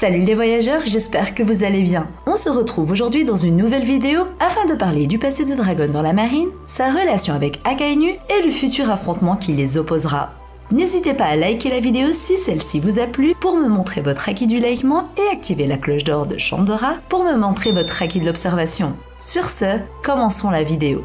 Salut les voyageurs, j'espère que vous allez bien. On se retrouve aujourd'hui dans une nouvelle vidéo afin de parler du passé de Dragon dans la marine, sa relation avec Akainu et le futur affrontement qui les opposera. N'hésitez pas à liker la vidéo si celle-ci vous a plu pour me montrer votre acquis du likement et activer la cloche d'or de Chandora pour me montrer votre acquis de l'observation. Sur ce, commençons la vidéo.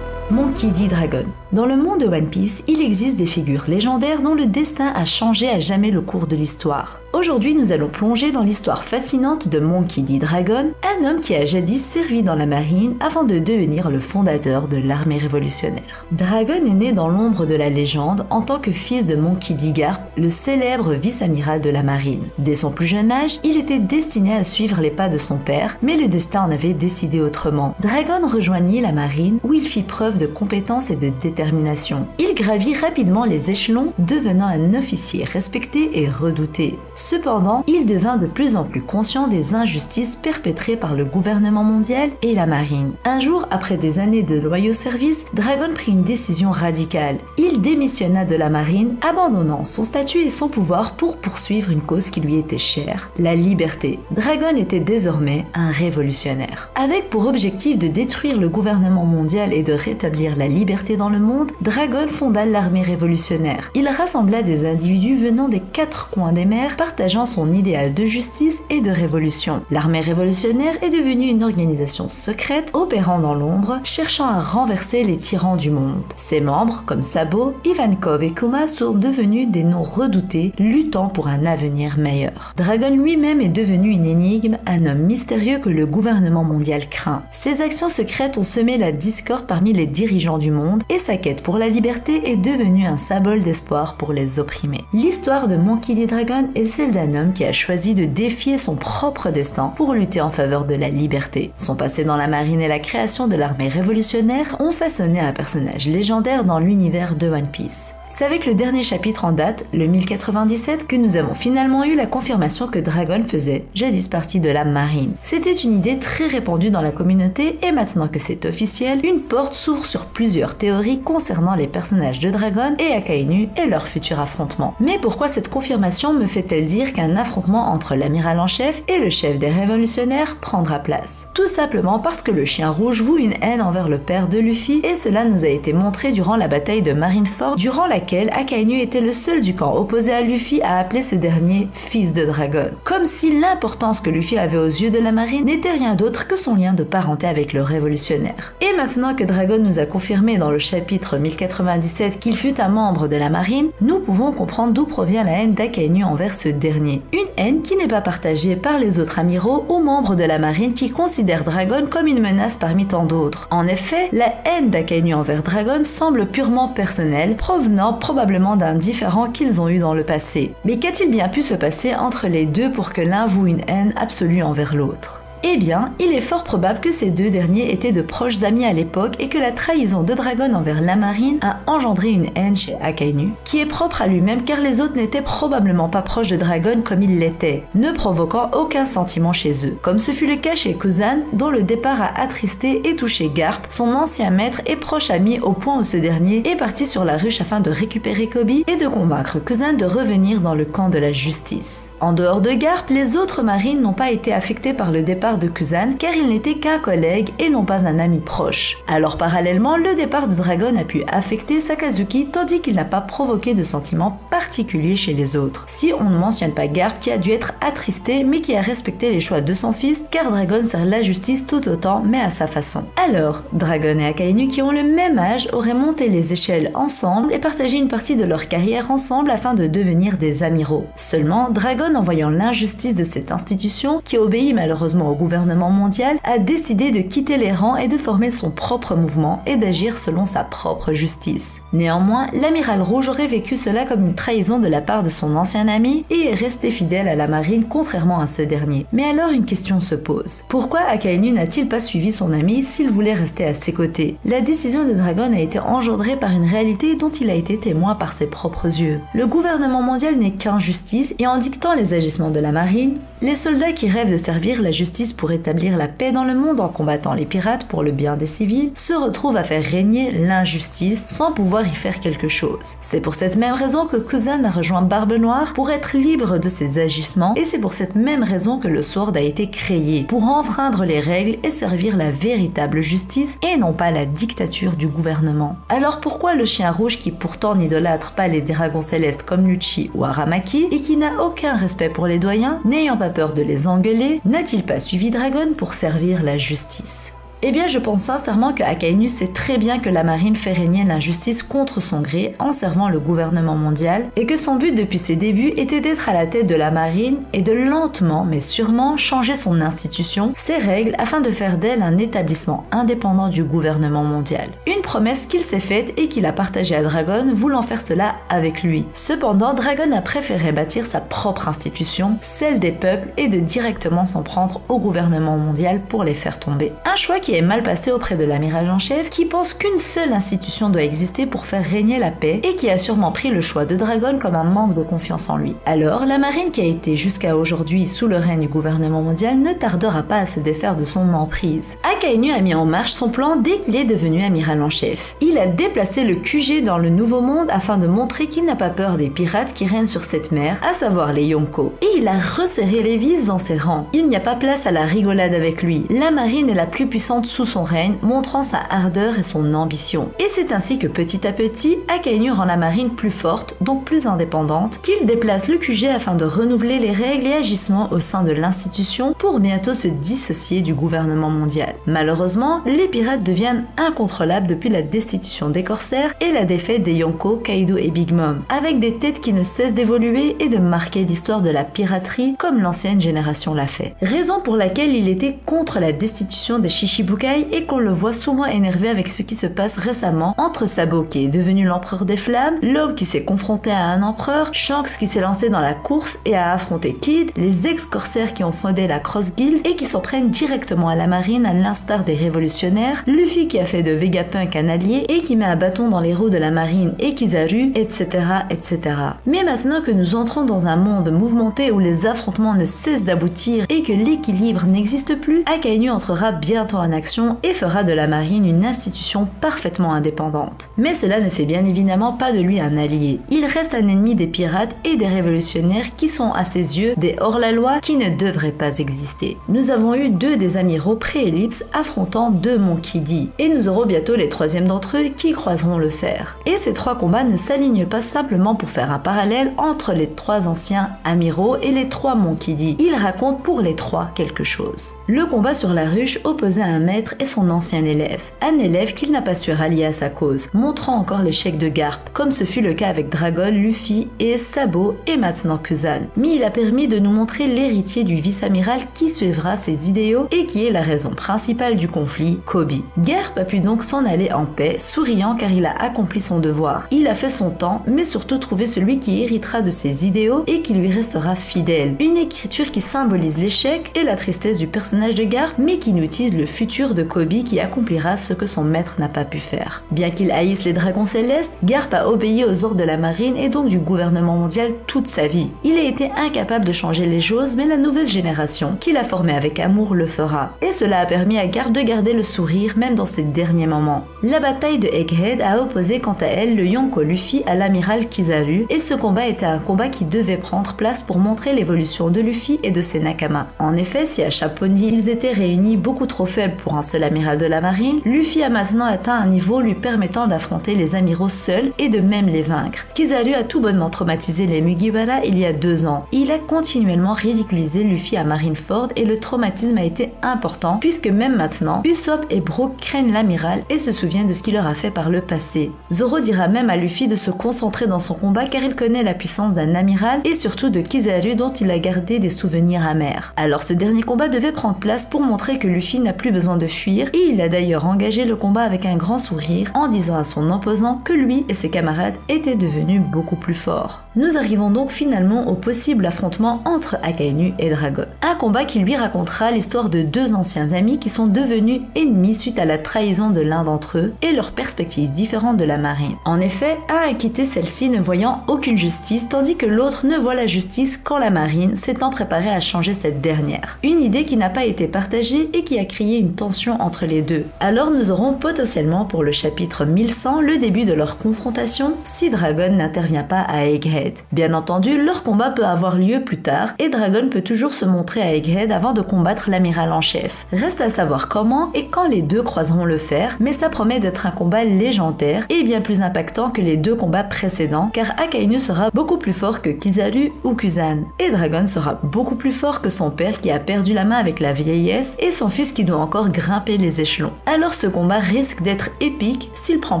Monkey D. Dragon. Dans le monde de One Piece, il existe des figures légendaires dont le destin a changé à jamais le cours de l'histoire. Aujourd'hui, nous allons plonger dans l'histoire fascinante de Monkey D. Dragon, un homme qui a jadis servi dans la marine avant de devenir le fondateur de l'armée révolutionnaire. Dragon est né dans l'ombre de la légende en tant que fils de Monkey D. Garp, le célèbre vice-amiral de la marine. Dès son plus jeune âge, il était destiné à suivre les pas de son père, mais le destin en avait décidé autrement. Dragon rejoignit la marine où il fit preuve de compétence et de détermination. Il gravit rapidement les échelons, devenant un officier respecté et redouté. Cependant, il devint de plus en plus conscient des injustices perpétrées par le gouvernement mondial et la marine. Un jour, après des années de loyaux services, Dragon prit une décision radicale. Il démissionna de la marine, abandonnant son statut et son pouvoir pour poursuivre une cause qui lui était chère, la liberté. Dragon était désormais un révolutionnaire. Avec pour objectif de détruire le gouvernement mondial et de rétablir la liberté dans le monde, Dragon fonda l'armée révolutionnaire. Il rassembla des individus venant des quatre coins des mers, partageant son idéal de justice et de révolution. L'armée révolutionnaire est devenue une organisation secrète, opérant dans l'ombre, cherchant à renverser les tyrans du monde. Ses membres, comme Sabo, Ivankov et Kuma, sont devenus des noms redoutés, luttant pour un avenir meilleur. Dragon lui-même est devenu une énigme, un homme mystérieux que le gouvernement mondial craint. Ses actions secrètes ont semé la discorde parmi les dirigeants du monde et sa quête pour la liberté est devenue un symbole d'espoir pour les opprimés. L'histoire de Monkey D. Dragon est celle d'un homme qui a choisi de défier son propre destin pour lutter en faveur de la liberté. Son passé dans la marine et la création de l'armée révolutionnaire ont façonné un personnage légendaire dans l'univers de One Piece. C'est avec le dernier chapitre en date, le 1097, que nous avons finalement eu la confirmation que Dragon faisait jadis partie de la marine. C'était une idée très répandue dans la communauté et maintenant que c'est officiel, une porte s'ouvre sur plusieurs théories concernant les personnages de Dragon et Akainu et leur futur affrontement. Mais pourquoi cette confirmation me fait-elle dire qu'un affrontement entre l'amiral en chef et le chef des révolutionnaires prendra place? Tout simplement parce que le chien rouge voue une haine envers le père de Luffy et cela nous a été montré durant la bataille de Marineford, durant laquelle Akainu était le seul du camp opposé à Luffy à appeler ce dernier fils de Dragon. Comme si l'importance que Luffy avait aux yeux de la marine n'était rien d'autre que son lien de parenté avec le révolutionnaire. Et maintenant que Dragon nous a confirmé dans le chapitre 1097 qu'il fut un membre de la marine, nous pouvons comprendre d'où provient la haine d'Akainu envers ce dernier. Une haine qui n'est pas partagée par les autres amiraux ou membres de la marine qui considèrent Dragon comme une menace parmi tant d'autres. En effet, la haine d'Akainu envers Dragon semble purement personnelle, provenant probablement d'un différend qu'ils ont eu dans le passé. Mais qu'a-t-il bien pu se passer entre les deux pour que l'un voue une haine absolue envers l'autre? Eh bien, il est fort probable que ces deux derniers étaient de proches amis à l'époque et que la trahison de Dragon envers la marine a engendré une haine chez Akainu, qui est propre à lui-même car les autres n'étaient probablement pas proches de Dragon comme il l'était, ne provoquant aucun sentiment chez eux. Comme ce fut le cas chez Kuzan, dont le départ a attristé et touché Garp, son ancien maître et proche ami au point où ce dernier est parti sur la ruche afin de récupérer Kobe et de convaincre Kuzan de revenir dans le camp de la justice. En dehors de Garp, les autres marines n'ont pas été affectés par le départ de Kuzan car il n'était qu'un collègue et non pas un ami proche. Alors parallèlement, le départ de Dragon a pu affecter Sakazuki tandis qu'il n'a pas provoqué de sentiments particuliers chez les autres. Si on ne mentionne pas Garp qui a dû être attristé mais qui a respecté les choix de son fils car Dragon sert la justice tout autant mais à sa façon. Alors, Dragon et Akainu qui ont le même âge auraient monté les échelles ensemble et partagé une partie de leur carrière ensemble afin de devenir des amiraux. Seulement, Dragon en voyant l'injustice de cette institution qui obéit malheureusement au gouvernement mondial, a décidé de quitter les rangs et de former son propre mouvement et d'agir selon sa propre justice. Néanmoins, l'amiral rouge aurait vécu cela comme une trahison de la part de son ancien ami et est resté fidèle à la marine contrairement à ce dernier. Mais alors une question se pose. Pourquoi Akainu n'a-t-il pas suivi son ami s'il voulait rester à ses côtés? La décision de Dragon a été engendrée par une réalité dont il a été témoin par ses propres yeux. Le gouvernement mondial n'est qu'injustice et en dictant les agissements de la marine, les soldats qui rêvent de servir la justice justice pour établir la paix dans le monde en combattant les pirates pour le bien des civils, se retrouve à faire régner l'injustice sans pouvoir y faire quelque chose. C'est pour cette même raison que Kuzan a rejoint Barbe Noire pour être libre de ses agissements, et c'est pour cette même raison que le Sword a été créé, pour enfreindre les règles et servir la véritable justice et non pas la dictature du gouvernement. Alors pourquoi le chien rouge, qui pourtant n'idolâtre pas les dragons célestes comme Lucci ou Aramaki et qui n'a aucun respect pour les doyens, n'ayant pas peur de les engueuler, n'a-t-il pas suivi Dragon pour servir la justice? Eh bien, je pense sincèrement que Akainu sait très bien que la marine fait régner l'injustice contre son gré en servant le gouvernement mondial et que son but depuis ses débuts était d'être à la tête de la marine et de lentement mais sûrement changer son institution, ses règles afin de faire d'elle un établissement indépendant du gouvernement mondial. Une promesse qu'il s'est faite et qu'il a partagée à Dragon, voulant faire cela avec lui. Cependant, Dragon a préféré bâtir sa propre institution, celle des peuples, et de directement s'en prendre au gouvernement mondial pour les faire tomber. Un choix qui est mal passé auprès de l'amiral en chef, qui pense qu'une seule institution doit exister pour faire régner la paix et qui a sûrement pris le choix de Dragon comme un manque de confiance en lui. Alors, la marine qui a été jusqu'à aujourd'hui sous le règne du gouvernement mondial ne tardera pas à se défaire de son emprise. Akainu a mis en marche son plan dès qu'il est devenu amiral en chef. Il a déplacé le QG dans le Nouveau Monde afin de montrer qu'il n'a pas peur des pirates qui règnent sur cette mer, à savoir les Yonko. Et il a resserré les vis dans ses rangs. Il n'y a pas place à la rigolade avec lui. La marine est la plus puissante sous son règne, montrant sa ardeur et son ambition. Et c'est ainsi que petit à petit, Akainu rend la marine plus forte, donc plus indépendante, qu'il déplace le QG afin de renouveler les règles et agissements au sein de l'institution pour bientôt se dissocier du gouvernement mondial. Malheureusement, les pirates deviennent incontrôlables depuis la destitution des corsaires et la défaite des Yonko, Kaido et Big Mom, avec des têtes qui ne cessent d'évoluer et de marquer l'histoire de la piraterie comme l'ancienne génération l'a fait. Raison pour laquelle il était contre la destitution des Shichibukai et qu'on le voit souvent énervé avec ce qui se passe récemment entre Sabo qui est devenu l'empereur des flammes, Law qui s'est confronté à un empereur, Shanks qui s'est lancé dans la course et a affronté Kid, les ex-corsaires qui ont fondé la Cross Guild et qui s'en prennent directement à la marine à l'instar des révolutionnaires, Luffy qui a fait de Vegapunk un allié et qui met un bâton dans les roues de la marine et Kizaru, etc., etc. Mais maintenant que nous entrons dans un monde mouvementé où les affrontements ne cessent d'aboutir et que l'équilibre n'existe plus, Akainu entrera bientôt en action et fera de la marine une institution parfaitement indépendante. Mais cela ne fait bien évidemment pas de lui un allié. Il reste un ennemi des pirates et des révolutionnaires qui sont à ses yeux des hors-la-loi qui ne devraient pas exister. Nous avons eu deux des amiraux pré-ellipse affrontant deux Monkey D, et nous aurons bientôt les troisièmes d'entre eux qui croiseront le fer. Et ces trois combats ne s'alignent pas simplement pour faire un parallèle entre les trois anciens amiraux et les trois Monkey D. Ils racontent pour les trois quelque chose. Le combat sur la ruche opposait un maître et son ancien élève. Un élève qu'il n'a pas su rallier à sa cause, montrant encore l'échec de Garp, comme ce fut le cas avec Dragon, Luffy et Sabo et maintenant Kuzan. Mais il a permis de nous montrer l'héritier du vice-amiral qui suivra ses idéaux et qui est la raison principale du conflit, Kobe. Garp a pu donc s'en aller en paix, souriant car il a accompli son devoir. Il a fait son temps, mais surtout trouvé celui qui héritera de ses idéaux et qui lui restera fidèle. Une écriture qui symbolise l'échec et la tristesse du personnage de Garp, mais qui nous tease le futur de Kobe qui accomplira ce que son maître n'a pas pu faire. Bien qu'il haïsse les dragons célestes, Garp a obéi aux ordres de la marine et donc du gouvernement mondial toute sa vie. Il a été incapable de changer les choses, mais la nouvelle génération, qu'il a formée avec amour, le fera. Et cela a permis à Garp de garder le sourire même dans ses derniers moments. La bataille de Egghead a opposé quant à elle le Yonko Luffy à l'amiral Kizaru, et ce combat était un combat qui devait prendre place pour montrer l'évolution de Luffy et de ses Nakama. En effet, si à Chaponji ils étaient réunis beaucoup trop faibles pour un seul amiral de la marine, Luffy a maintenant atteint un niveau lui permettant d'affronter les amiraux seuls et de même les vaincre. Kizaru a tout bonnement traumatisé les Mugiwara il y a 2 ans. Il a continuellement ridiculisé Luffy à Marineford et le traumatisme a été important puisque même maintenant, Usopp et Brook craignent l'amiral et se souviennent de ce qu'il leur a fait par le passé. Zoro dira même à Luffy de se concentrer dans son combat car il connaît la puissance d'un amiral et surtout de Kizaru dont il a gardé des souvenirs amers. Alors ce dernier combat devait prendre place pour montrer que Luffy n'a plus besoin besoin de fuir et il a d'ailleurs engagé le combat avec un grand sourire en disant à son opposant que lui et ses camarades étaient devenus beaucoup plus forts. Nous arrivons donc finalement au possible affrontement entre Akainu et Dragon. Un combat qui lui racontera l'histoire de deux anciens amis qui sont devenus ennemis suite à la trahison de l'un d'entre eux et leurs perspectives différentes de la marine. En effet, un a quitté celle-ci ne voyant aucune justice tandis que l'autre ne voit la justice qu'en la marine s'étant préparée à changer cette dernière. Une idée qui n'a pas été partagée et qui a créé une tension entre les deux. Alors nous aurons potentiellement pour le chapitre 1100 le début de leur confrontation si Dragon n'intervient pas à Egghead. Bien entendu, leur combat peut avoir lieu plus tard et Dragon peut toujours se montrer à Egghead avant de combattre l'amiral en chef. Reste à savoir comment et quand les deux croiseront le fer, mais ça promet d'être un combat légendaire et bien plus impactant que les deux combats précédents car Akainu sera beaucoup plus fort que Kizaru ou Kuzan et Dragon sera beaucoup plus fort que son père qui a perdu la main avec la vieillesse et son fils qui doit encore grimper les échelons. Alors ce combat risque d'être épique s'il prend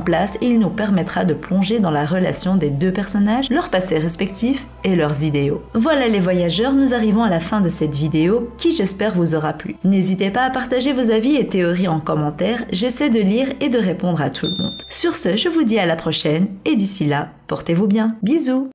place et il nous permettra de plonger dans la relation des deux personnages, leur passé respectifs et leurs idéaux. Voilà les voyageurs, nous arrivons à la fin de cette vidéo qui j'espère vous aura plu. N'hésitez pas à partager vos avis et théories en commentaire, j'essaie de lire et de répondre à tout le monde. Sur ce, je vous dis à la prochaine et d'ici là, portez-vous bien. Bisous!